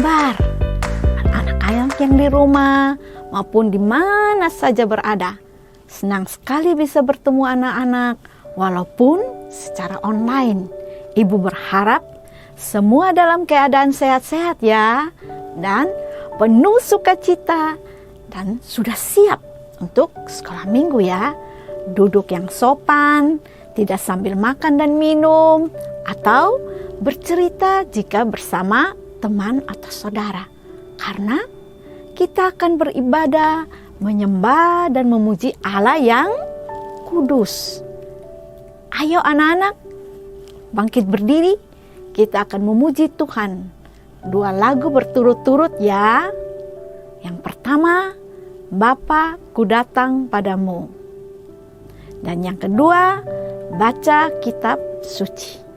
kabar? Anak-anak yang di rumah maupun di mana saja berada. Senang sekali bisa bertemu anak-anak walaupun secara online. Ibu berharap semua dalam keadaan sehat-sehat ya, dan penuh sukacita dan sudah siap untuk sekolah minggu ya. Duduk yang sopan, tidak sambil makan dan minum, atau bercerita jika bersama teman atau saudara. Karena kita akan beribadah, menyembah dan memuji Allah yang kudus. Ayo anak-anak, bangkit berdiri, kita akan memuji Tuhan. 2 lagu berturut-turut ya. Yang pertama, Bapa ku datang padamu. Dan yang kedua, baca kitab suci.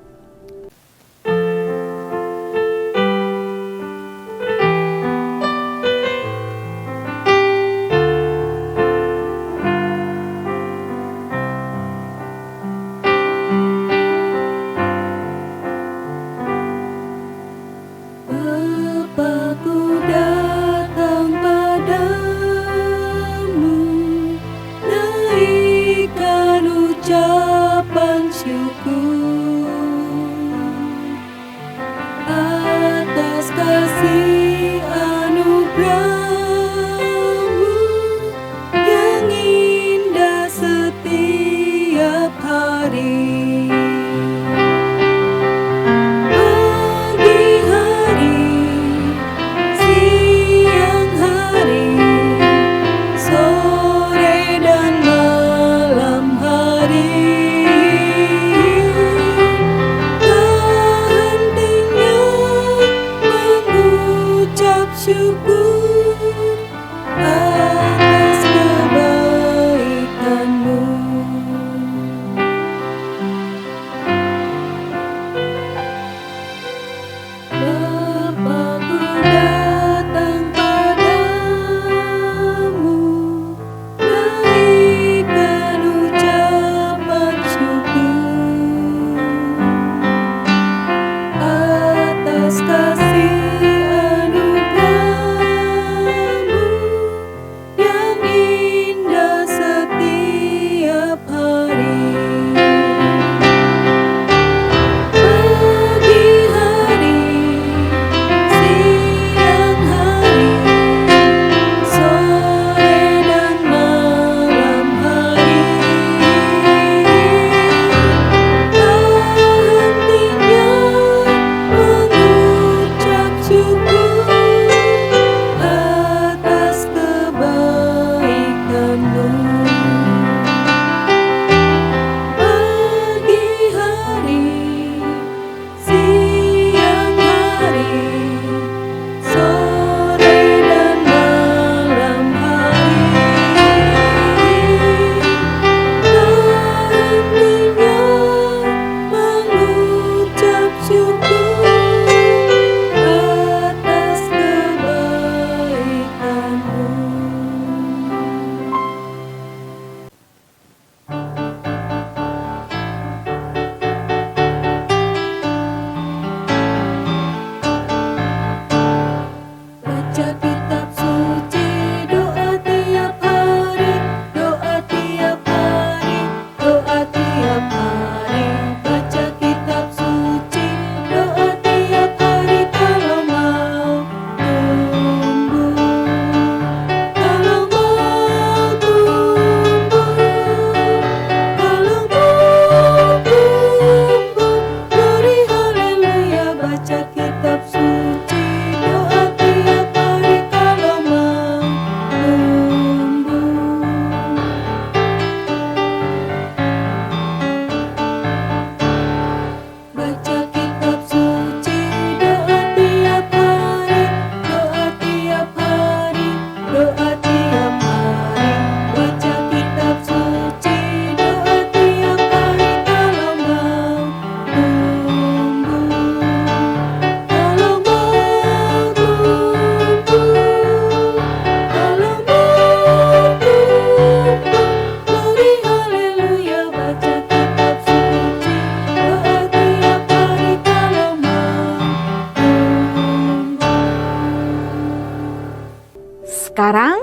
Sekarang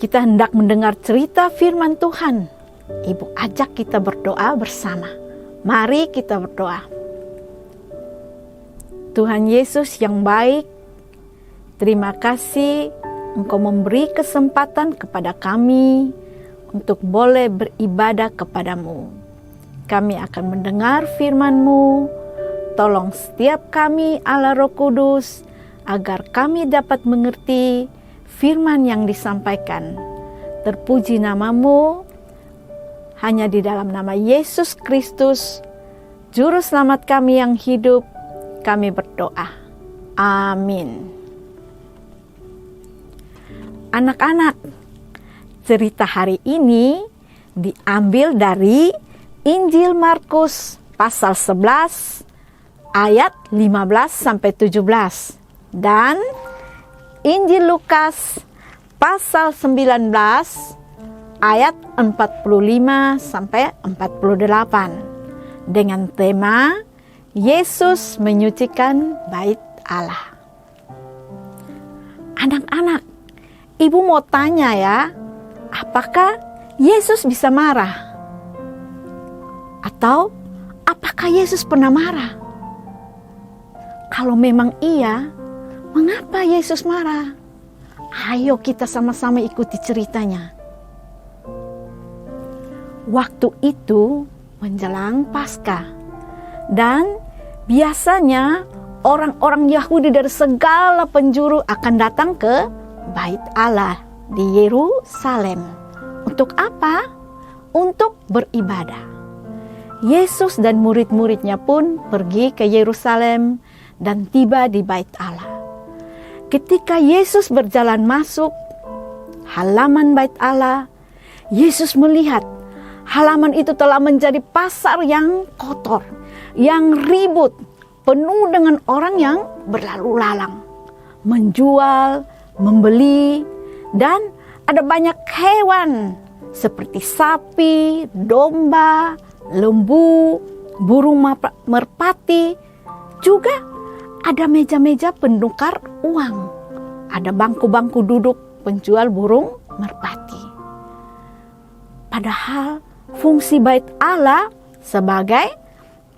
kita hendak mendengar cerita firman Tuhan. Ibu ajak kita berdoa bersama. Mari kita berdoa. Tuhan Yesus yang baik, terima kasih Engkau memberi kesempatan kepada kami untuk boleh beribadah kepadamu. Kami akan mendengar firman-Mu. Tolong setiap kami Allah Roh Kudus, agar kami dapat mengerti firman yang disampaikan. Terpuji nama-Mu. Hanya di dalam nama Yesus Kristus, Juru Selamat kami yang hidup, kami berdoa. Amin. Anak-anak, cerita hari ini diambil dari Injil Markus pasal 11 ayat 15-17 dan Injil Lukas pasal 19 ayat 45-48 dengan tema Yesus menyucikan bait Allah. Anak-anak, ibu mau tanya ya, apakah Yesus bisa marah? Atau apakah Yesus pernah marah? Kalau memang iya, mengapa Yesus marah? Ayo kita sama-sama ikuti ceritanya. Waktu itu menjelang Paskah, dan biasanya orang-orang Yahudi dari segala penjuru akan datang ke Bait Allah di Yerusalem. Untuk apa? Untuk beribadah. Yesus dan murid-muridnya pun pergi ke Yerusalem dan tiba di Bait Allah. Ketika Yesus berjalan masuk halaman Bait Allah, Yesus melihat halaman itu telah menjadi pasar yang kotor, yang ribut, penuh dengan orang yang berlalu lalang, menjual, membeli, dan ada banyak hewan seperti sapi, domba, lembu, burung merpati. Juga ada meja-meja penukar uang, ada bangku-bangku duduk penjual burung merpati. Padahal fungsi Bait Allah sebagai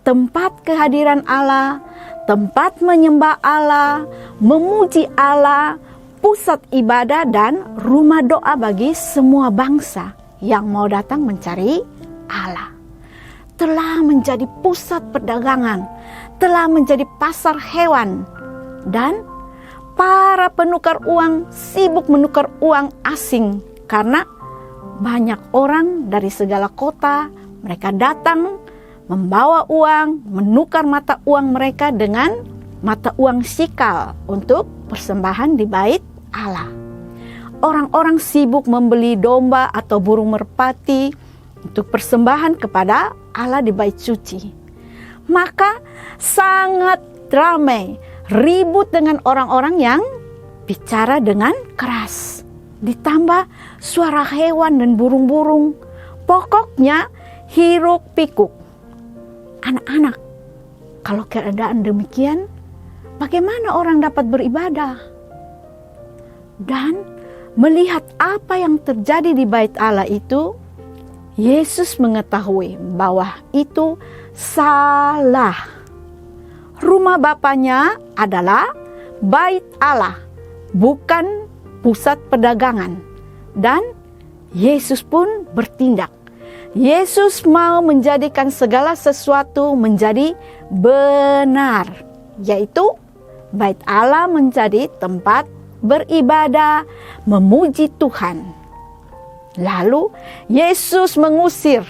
tempat kehadiran Allah, tempat menyembah Allah, memuji Allah, pusat ibadah dan rumah doa bagi semua bangsa yang mau datang mencari Allah. Telah menjadi pusat perdagangan, telah menjadi pasar hewan, dan para penukar uang sibuk menukar uang asing karena banyak orang dari segala kota, mereka datang membawa uang, menukar mata uang mereka dengan mata uang sikal untuk persembahan di Bait Allah. Orang-orang sibuk membeli domba atau burung merpati untuk persembahan kepada Allah di Bait Suci. Maka sangat ramai, ribut dengan orang-orang yang bicara dengan keras. Ditambah suara hewan dan burung-burung. Pokoknya hiruk pikuk. Anak-anak, kalau keadaan demikian, bagaimana orang dapat beribadah? Dan melihat apa yang terjadi di Bait Allah itu, Yesus mengetahui bahwa itu salah. Rumah Bapaknya adalah Bait Allah, bukan pusat perdagangan. Dan Yesus pun bertindak. Yesus mau menjadikan segala sesuatu menjadi benar, yaitu Bait Allah menjadi tempat beribadah, memuji Tuhan. Lalu Yesus mengusir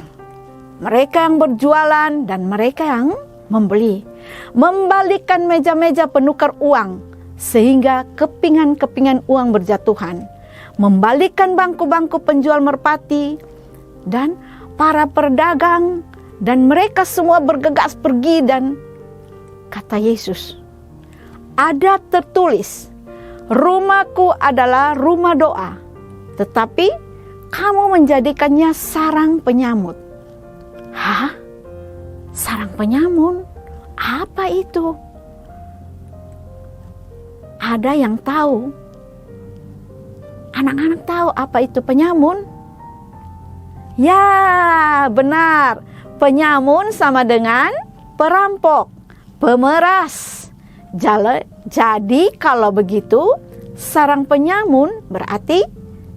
mereka yang berjualan dan mereka yang membeli, membalikkan meja-meja penukar uang sehingga kepingan-kepingan uang berjatuhan, membalikkan bangku-bangku penjual merpati dan para pedagang, dan mereka semua bergegas pergi. Dan kata Yesus, ada tertulis, rumahku adalah rumah doa, tetapi kamu menjadikannya sarang penyamut. Hah? Sarang penyamut? Apa itu? Ada yang tahu? Anak-anak tahu apa itu penyamun? Ya, benar. Penyamun sama dengan perampok, pemeras. Jadi kalau begitu, sarang penyamun berarti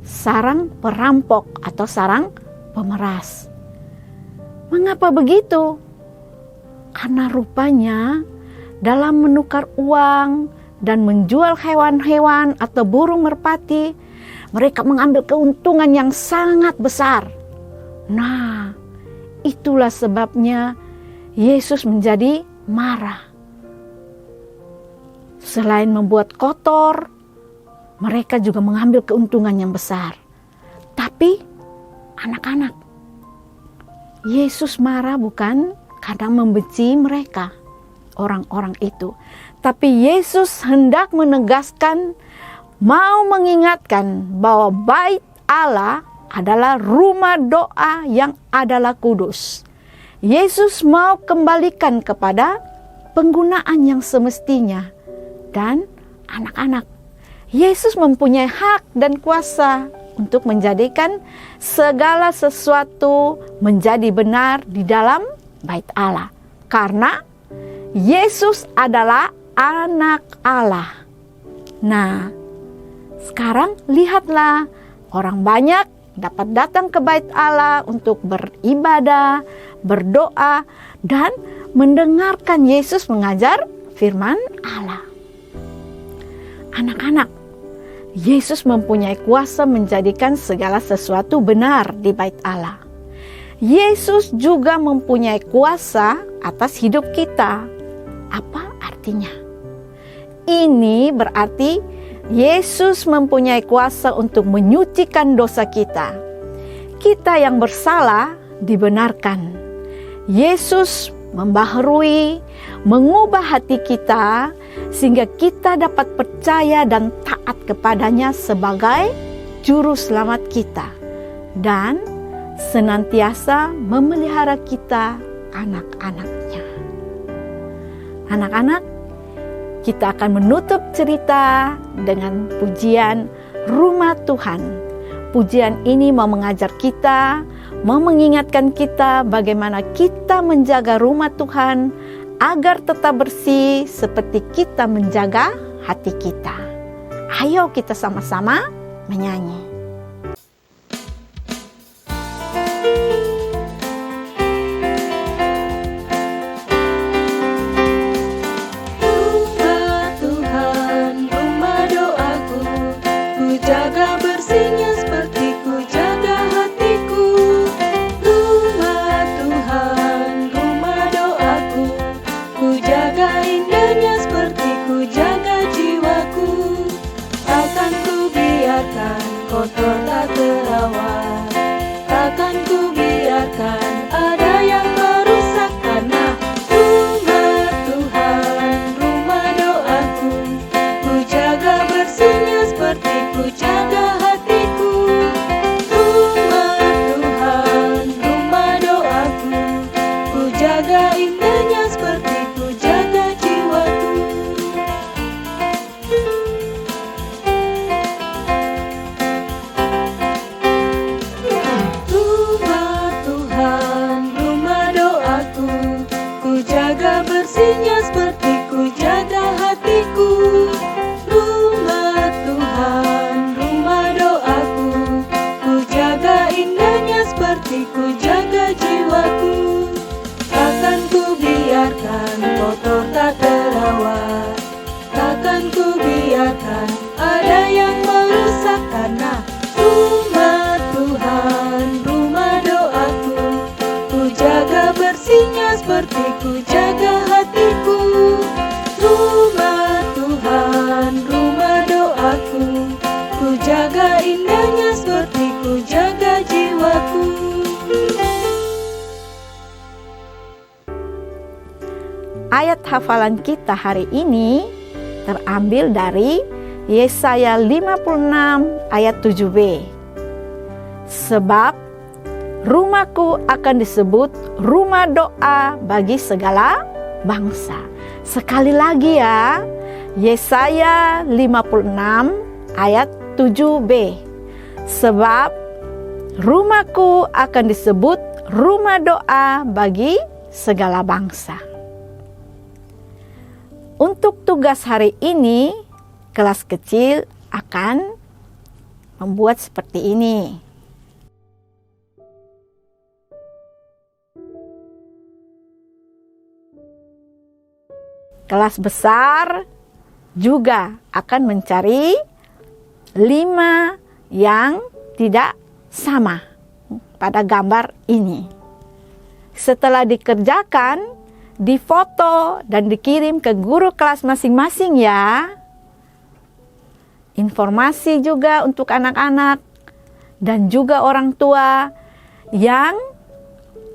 sarang perampok atau sarang pemeras. Mengapa begitu? Karena rupanya dalam menukar uang dan menjual hewan-hewan atau burung merpati, mereka mengambil keuntungan yang sangat besar. Nah, itulah sebabnya Yesus menjadi marah. Selain membuat kotor, mereka juga mengambil keuntungan yang besar. Tapi anak-anak, Yesus marah bukan karena membenci mereka, orang-orang itu. Tapi Yesus hendak menegaskan, mau mengingatkan bahwa bait Allah adalah rumah doa yang adalah kudus. Yesus mau kembalikan kepada penggunaan yang semestinya. Dan anak-anak, Yesus mempunyai hak dan kuasa untuk menjadikan segala sesuatu menjadi benar di dalam bait Allah. Karena Yesus adalah anak Allah. Nah, sekarang lihatlah, orang banyak dapat datang ke bait Allah untuk beribadah, berdoa, dan mendengarkan Yesus mengajar firman Allah. Anak-anak, Yesus mempunyai kuasa menjadikan segala sesuatu benar di bait Allah. Yesus juga mempunyai kuasa atas hidup kita. Apa artinya? Ini berarti Yesus mempunyai kuasa untuk menyucikan dosa kita. Kita yang bersalah dibenarkan. Yesus membaharui, mengubah hati kita sehingga kita dapat percaya dan taat kepadanya sebagai juru selamat kita dan senantiasa memelihara kita, anak-anaknya. Anak-anak, kita akan menutup cerita dengan pujian Rumah Tuhan. Pujian ini mau mengajar kita, mau mengingatkan kita bagaimana kita menjaga rumah Tuhan agar tetap bersih seperti kita menjaga hati kita. Ayo kita sama-sama menyanyi. Kotor tak terawat, takkan ku biarkan ada yang merusak, karena rumah Tuhan, rumah doaku, ku jaga bersihnya seperti ku jaga hatiku. Rumah Tuhan, rumah doaku, ku jaga indahnya seperti ku jaga jiwaku. Bersihnya seperti ku jaga hatiku. Rumah Tuhan, rumah doaku, ku jaga indahnya seperti ku jaga jiwaku. Takkan ku biarkan kotor tak terawat, takkan ku biarkan ada yang merusak, karena rumah Tuhan, rumah doaku, ku jaga bersihnya seperti ku jaga hatiku. Rumah Tuhan, rumah doaku, ku jaga indahnya seperti ku jaga jiwaku. Ayat hafalan kita hari ini terambil dari Yesaya 56 ayat 7b. Sebab rumahku akan disebut rumah doa bagi segala bangsa. Sekali lagi ya, Yesaya 56 ayat 7b. Sebab rumahku akan disebut rumah doa bagi segala bangsa. Untuk tugas hari ini, kelas kecil akan membuat seperti ini. Kelas besar juga akan mencari 5 yang tidak sama pada gambar ini. Setelah dikerjakan, difoto dan dikirim ke guru kelas masing-masing ya. Informasi juga untuk anak-anak dan juga orang tua yang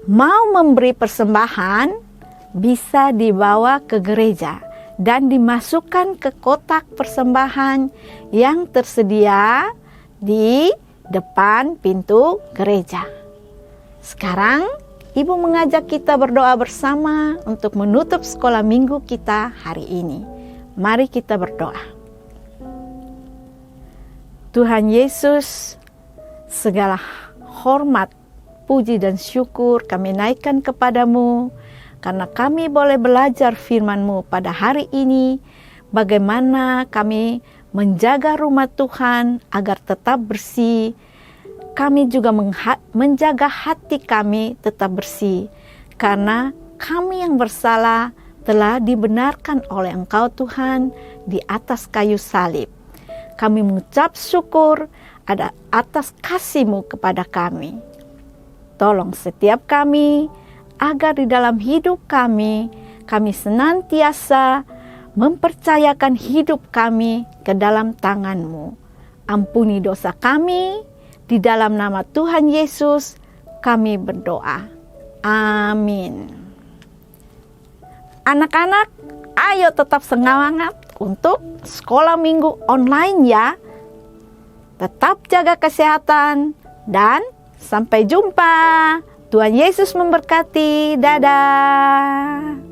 mau memberi persembahan bisa dibawa ke gereja dan dimasukkan ke kotak persembahan yang tersedia di depan pintu gereja. Sekarang Ibu mengajak kita berdoa bersama untuk menutup sekolah minggu kita hari ini. Mari kita berdoa. Tuhan Yesus, segala hormat, puji dan syukur kami naikkan kepadamu, karena kami boleh belajar firman-Mu pada hari ini, bagaimana kami menjaga rumah Tuhan agar tetap bersih. Kami juga menjaga hati kami tetap bersih, karena kami yang bersalah telah dibenarkan oleh Engkau Tuhan di atas kayu salib. Kami mengucap syukur atas kasih-Mu kepada kami. Tolong setiap kami, agar di dalam hidup kami senantiasa mempercayakan hidup kami ke dalam tangan-Mu. Ampuni dosa kami, di dalam nama Tuhan Yesus kami berdoa. Amin. Anak-anak, ayo tetap semangat untuk sekolah minggu online ya. Tetap jaga kesehatan dan sampai jumpa. Tuhan Yesus memberkati. Dadah.